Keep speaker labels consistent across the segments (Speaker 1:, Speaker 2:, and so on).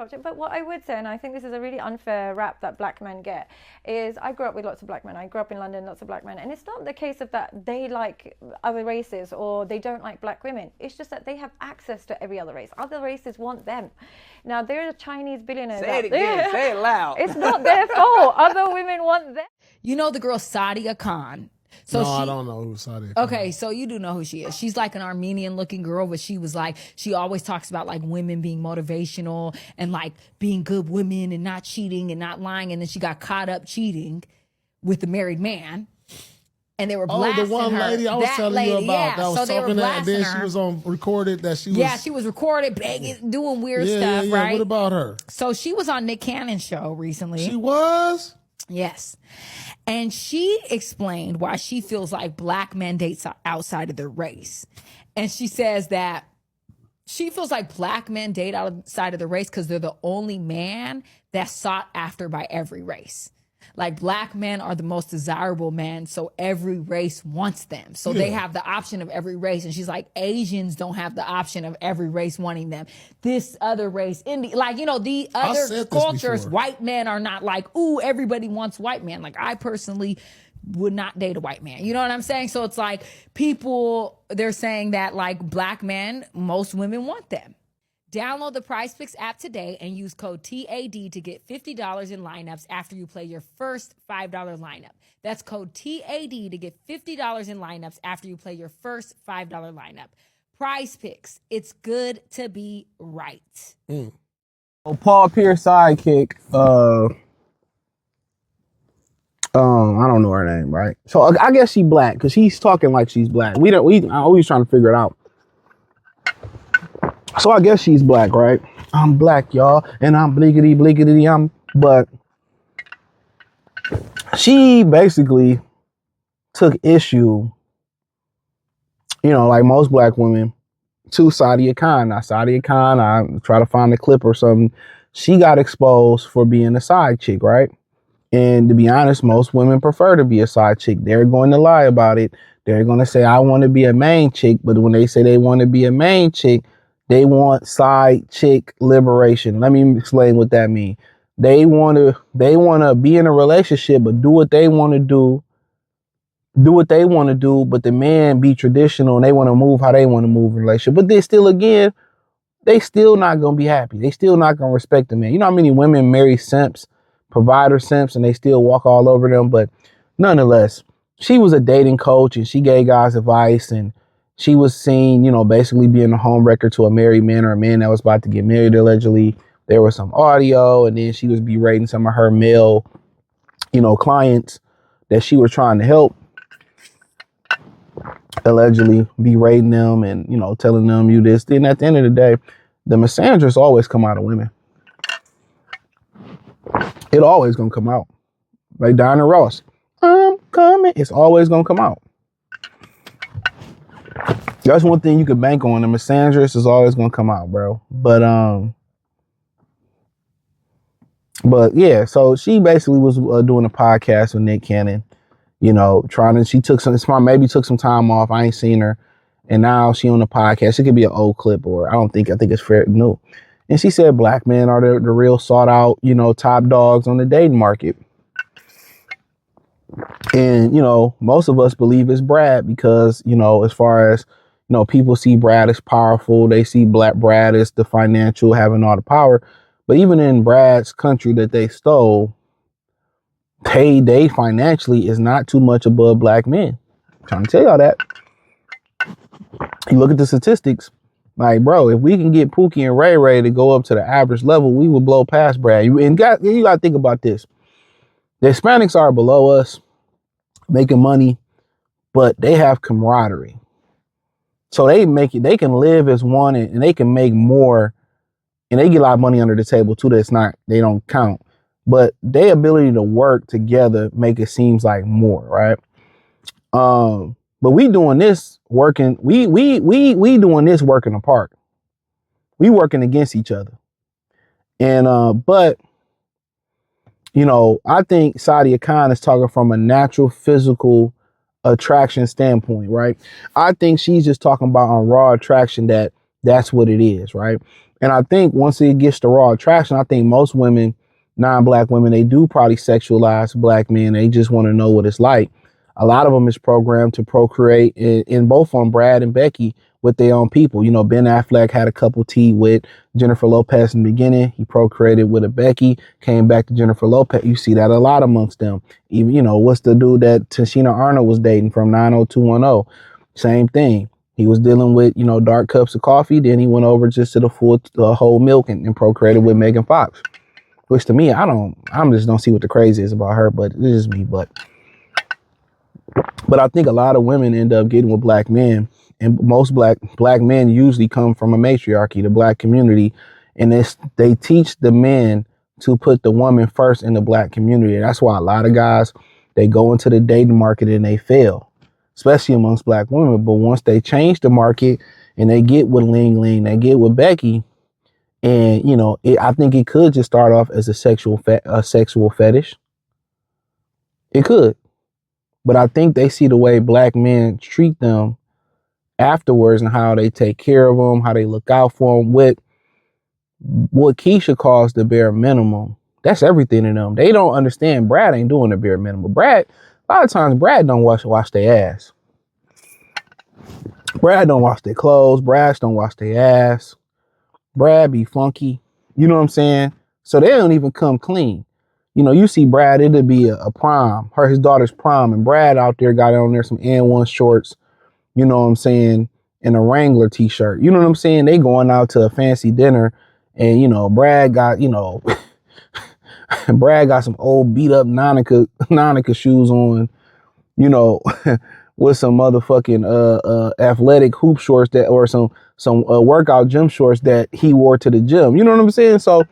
Speaker 1: culture. But what I would say, and I think this is a really unfair rap that black men get, is I grew up with lots of black men. I grew up in London, lots of black men. And it's not the case of that they like other races or they don't like black women. It's just that they have access to every other race. Other races want them. Now, there are Chinese billionaires
Speaker 2: Say it again. Say it loud.
Speaker 1: It's not their fault. Other women want them.
Speaker 3: You know the girl Sadia Khan.
Speaker 4: So no, I don't know who Sadia.
Speaker 3: Okay, so you do know who she is. She's like an Armenian looking girl, but she was like, she always talks about like women being motivational and like being good women and not cheating and not lying. And then she got caught up cheating with the married man. And they were blasting her.
Speaker 4: Oh, the one lady I was telling you about that was talking that. Then she was on recorded that she was.
Speaker 3: Yeah, she was recorded, begging, doing weird stuff, right?
Speaker 4: What about her?
Speaker 3: So she was on Nick Cannon's show recently.
Speaker 4: She was?
Speaker 3: Yes. And she explained why she feels like black men date outside of their race. And she says that she feels like black men date outside of the race because they're the only man that's sought after by every race. Like black men are the most desirable men, so every race wants them. So they have the option of every race. And she's like, Asians don't have the option of every race wanting them. This other race, like, you know, the other cultures, white men are not like, ooh, everybody wants white men. Like I personally would not date a white man. You know what I'm saying? So it's like people, they're saying that like black men, most women want them. Download the PrizePicks app today and use code TAD to get $50 in lineups after you play your first $5 lineup. That's code TAD to get $50 in lineups after you play your first $5 lineup. PrizePicks, it's good to be right.
Speaker 2: Paul Pierce sidekick, I don't know her name, right? So I guess she black because she's talking like she's black. I always trying to figure it out. So I guess she's black, right? I'm black, y'all, and I'm bliggity, but she basically took issue, you know, like most black women, to Sadia Khan. Now, Sadia Khan, I try to find a clip or something. She got exposed for being a side chick, right? And to be honest, most women prefer to be a side chick. They're going to lie about it. They're going to say, I want to be a main chick. But when they say they want to be a main chick, they want side chick liberation. Let me explain what that means. They want to be in a relationship, but do what they want to do. But the man be traditional and they want to move how they want to move in a relationship. But they still not going to be happy. They still not going to respect the man. You know how many women marry simps, provider simps, and they still walk all over them. But nonetheless, she was a dating coach and she gave guys advice, and she was seen, you know, basically being a home wrecker to a married man or a man that was about to get married, allegedly. There was some audio, and then she was berating some of her male, you know, clients that she was trying to help, allegedly berating them and, you know, telling them you this. Then at the end of the day, the misandrous always come out of women. It always gonna come out. Like Diana Ross, I'm coming. It's always gonna come out. That's one thing you could bank on. The misandrous is always gonna come out, bro. But yeah, so she basically was doing a podcast with Nick Cannon, you know, she took some time off. I ain't seen her. And now she on the podcast. It could be an old clip, or I think it's fair new. And she said black men are the real sought out, you know, top dogs on the dating market. And, you know, most of us believe it's Brad because, you know, as far as, you know, people see Brad as powerful. They see Brad as the financial, having all the power. But even in Brad's country that they stole, they financially is not too much above black men. I'm trying to tell y'all that. You look at the statistics, like, bro, if we can get Pookie and Ray Ray to go up to the average level, we will blow past Brad. You got to think about this. The Hispanics are below us, making money, but they have camaraderie. So they can live as one, and they can make more, and they get a lot of money under the table too. They don't count, but their ability to work together make it seems like more, right? But we doing this working. We doing this working apart. We working against each other, and but you know, I think Sadia Khan is talking from a natural physical attraction standpoint, right? I think she's just talking about on raw attraction that's what it is, right? And I think once it gets to raw attraction, I think most women, non-black women, they do probably sexualize black men. They just want to know what it's like. A lot of them is programmed to procreate in both on Brad and Becky with their own people. You know, Ben Affleck had a couple tea with Jennifer Lopez in the beginning. He procreated with a Becky, came back to Jennifer Lopez. You see that a lot amongst them. Even, you know, what's the dude that Tashina Arnold was dating from 90210? Same thing. He was dealing with, you know, dark cups of coffee. Then he went over just to the full whole milk and procreated with Megan Fox. Which to me, I just don't see what the crazy is about her, but this is me. But I think a lot of women end up getting with black men, and most black men usually come from a matriarchy, the black community, and they teach the men to put the woman first in the black community. That's why a lot of guys, they go into the dating market and they fail, especially amongst black women. But once they change the market and they get with Ling Ling, they get with Becky, and you know, I think it could just start off as a sexual fetish. It could. But I think they see the way black men treat them afterwards and how they take care of them, how they look out for them. What Keisha calls the bare minimum, that's everything to them. They don't understand Brad ain't doing the bare minimum. Brad, a lot of times Brad don't wash their ass. Brad don't wash their clothes. Brad don't wash their ass. Brad be funky. You know what I'm saying? So they don't even come clean. You know, you see Brad, it'll be a prom, his daughter's prom, and Brad out there got on there some N1 shorts, you know what I'm saying, and a Wrangler t-shirt. You know what I'm saying? They going out to a fancy dinner, and, you know, Brad got, you know, Brad got some old beat up Nautica shoes on, you know, with some motherfucking athletic hoop shorts that, or some workout gym shorts that he wore to the gym. You know what I'm saying? So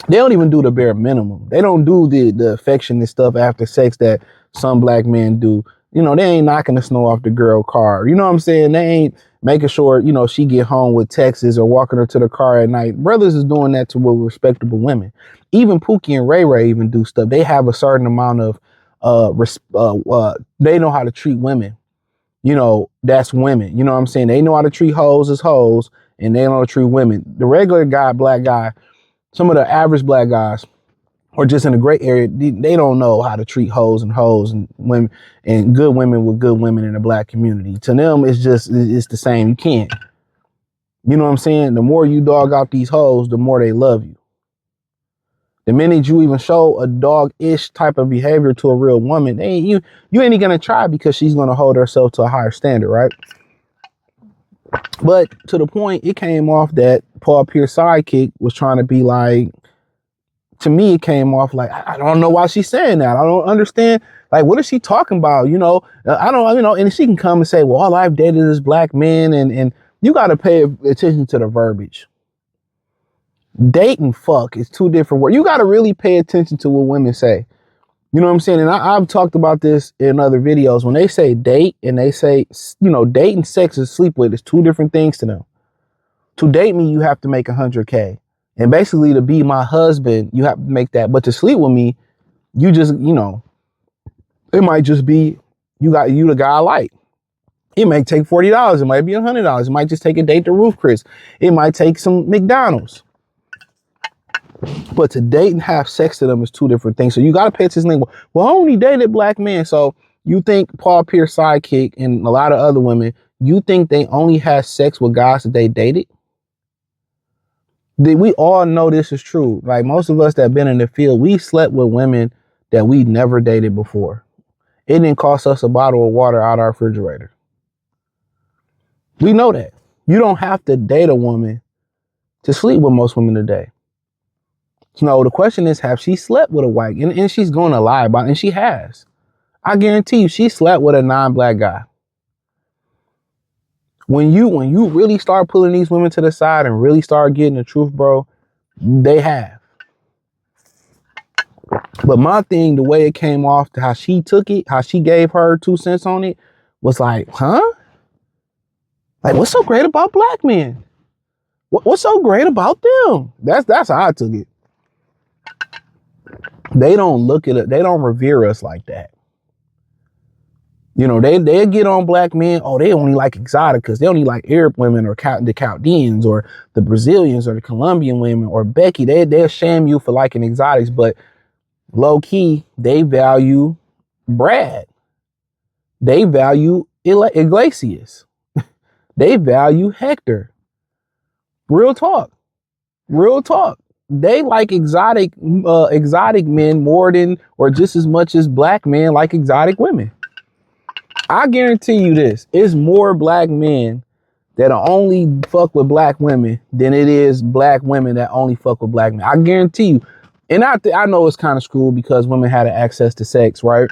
Speaker 2: they don't even do the bare minimum. They don't do the affectionate stuff after sex that some black men do. You know, they ain't knocking the snow off the girl car. You know what I'm saying? They ain't making sure, you know, she get home with texts or walking her to the car at night. Brothers is doing that to with respectable women. Even Pookie and Ray Ray even do stuff. They have a certain amount of they know how to treat women. You know, that's women. You know what I'm saying? They know how to treat hoes as hoes, and they know how to treat women. The regular guy, black guy, some of the average black guys, or just in a gray area, they don't know how to treat hoes and women and good women with good women in the black community. To them, it's the same. You can't. You know what I'm saying? The more you dog out these hoes, the more they love you. The minute you even show a dog-ish type of behavior to a real woman, you ain't gonna try because she's gonna hold herself to a higher standard, right? But to the point, it came off that Paul Pierce's sidekick was trying to be like, to me, it came off like, I don't know why she's saying that. I don't understand. Like, what is she talking about? You know, I don't, you know, and she can come and say, well, all I've dated is black men. And you got to pay attention to the verbiage. Date and fuck is two different words. You got to really pay attention to what women say. You know what I'm saying? And I've talked about this in other videos. When they say date and they say, you know, date and sex and sleep with is two different things to them. To date me, you have to make 100K. And basically to be my husband, you have to make that. But to sleep with me, you just, you know, it might just be, you the guy I like. It might take $40. It might be $100. It might just take a date to Ruth Chris. It might take some McDonald's. But to date and have sex to them is two different things. So you got to pay attention. Well, I only dated black men. So you think Paul Pierce's sidekick and a lot of other women, you think they only had sex with guys that they dated? We all know this is true. Like most of us that been in the field, we slept with women that we never dated before. It didn't cost us a bottle of water out our refrigerator. We know that. You don't have to date a woman to sleep with most women today. So the question is, have she slept with a white? And she's going to lie about it, and she has. I guarantee you, she slept with a non-black guy. When you really start pulling these women to the side and really start getting the truth, bro, they have. But my thing, the way it came off, to how she took it, how she gave her 2 cents on it, was like, huh? Like, what's so great about black men? What's so great about them? That's how I took it. They don't look at it. They don't revere us like that. You know, they get on black men. Oh, they only like exoticas. They only like Arab women or the Chaldeans or the Brazilians or the Colombian women or Becky. They'll shame you for liking exotics, but low key, they value Brad. They value Iglesias. They value Hector. Real talk. Real talk. They like exotic men more than or just as much as black men like exotic women. I guarantee you this. It's more black men that only fuck with black women than it is black women that only fuck with black men. I guarantee you. And I know it's kind of screwed because women had access to sex, right?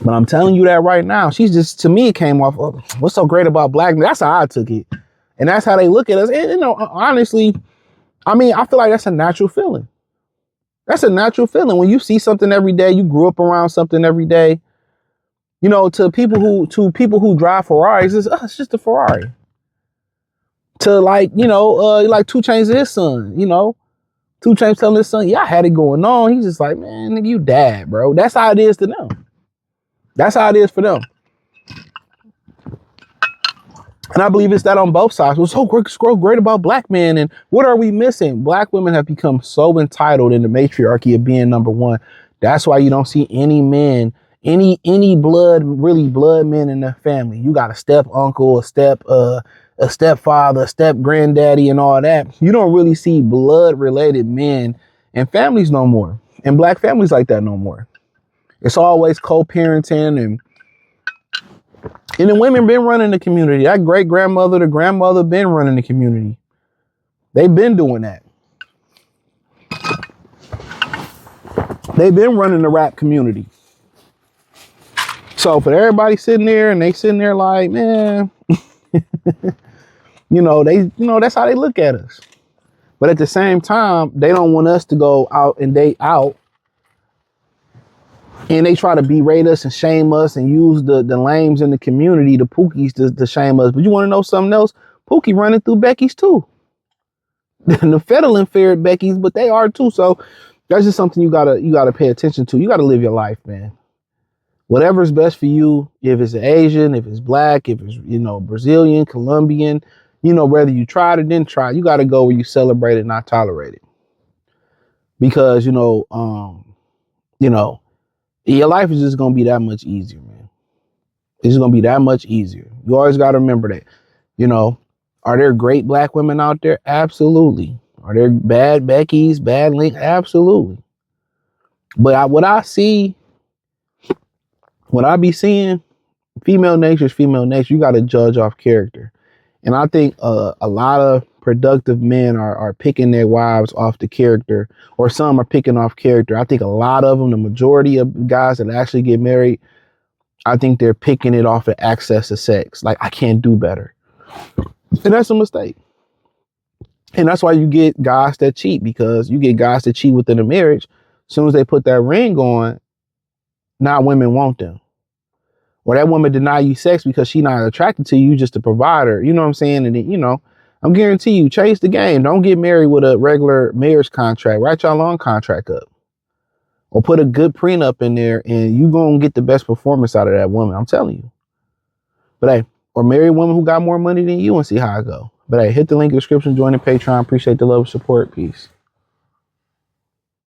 Speaker 2: But I'm telling you that right now. She's just, to me, it came off, oh, what's so great about black men? That's how I took it. And that's how they look at us. And, you know, honestly, I mean, I feel like that's a natural feeling. That's a natural feeling. When you see something every day, you grew up around something every day. You know, to people who drive Ferraris, it's just a Ferrari. To like, you know, like 2 Chainz to his son, you know. 2 Chainz telling his son, yeah, I had it going on. He's just like, man, nigga, you dad, bro. That's how it is to them. That's how it is for them. And I believe it's that on both sides. What's so great about black men, and what are we missing? Black women have become so entitled in the matriarchy of being number one. That's why you don't see any men, any blood men in the family. You got a step uncle, a stepfather, a step granddaddy, and all that. You don't really see blood related men and families no more, and black families like that no more. It's always co-parenting, and the women been running the community. That great grandmother, the grandmother been running the community. They've been doing that. They've been running the rap community. So for everybody sitting there and they sitting there like, man, that's how they look at us. But at the same time, they don't want us to go out and date out. And they try to berate us and shame us and use the lames in the community, the Pookies, to shame us. But you want to know something else? Pookie running through Becky's too. The Federland fared Becky's, but they are too. So that's just something you gotta pay attention to. You gotta live your life, man. Whatever's best for you, if it's Asian, if it's black, if it's, you know, Brazilian, Colombian, you know, whether you tried or didn't try, you gotta go where you celebrate it, not tolerate it. Because, your life is just going to be that much easier, man. It's just going to be that much easier. You always got to remember that. You know, are there great black women out there? Absolutely. Are there bad Beckys, bad Link? Absolutely. But what I be seeing, female nature is female nature. You got to judge off character. And I think a lot of productive men are picking their wives off the character, or some are picking off character. I think a lot of them, the majority of guys that actually get married, I think they're picking it off of access to sex. Like, I can't do better. And that's a mistake. And that's why you get guys that cheat, because you get guys that cheat within a marriage. As soon as they put that ring on, now women want them. Or that woman deny you sex because she's not attracted to you, just a provider. You know what I'm saying? And, I'm guarantee you, change the game. Don't get married with a regular marriage contract. Write your long contract up. Or put a good prenup in there, and you going to get the best performance out of that woman. I'm telling you. But hey, or marry a woman who got more money than you and see how it go. But hey, hit the link in the description, join the Patreon. Appreciate the love and support. Peace.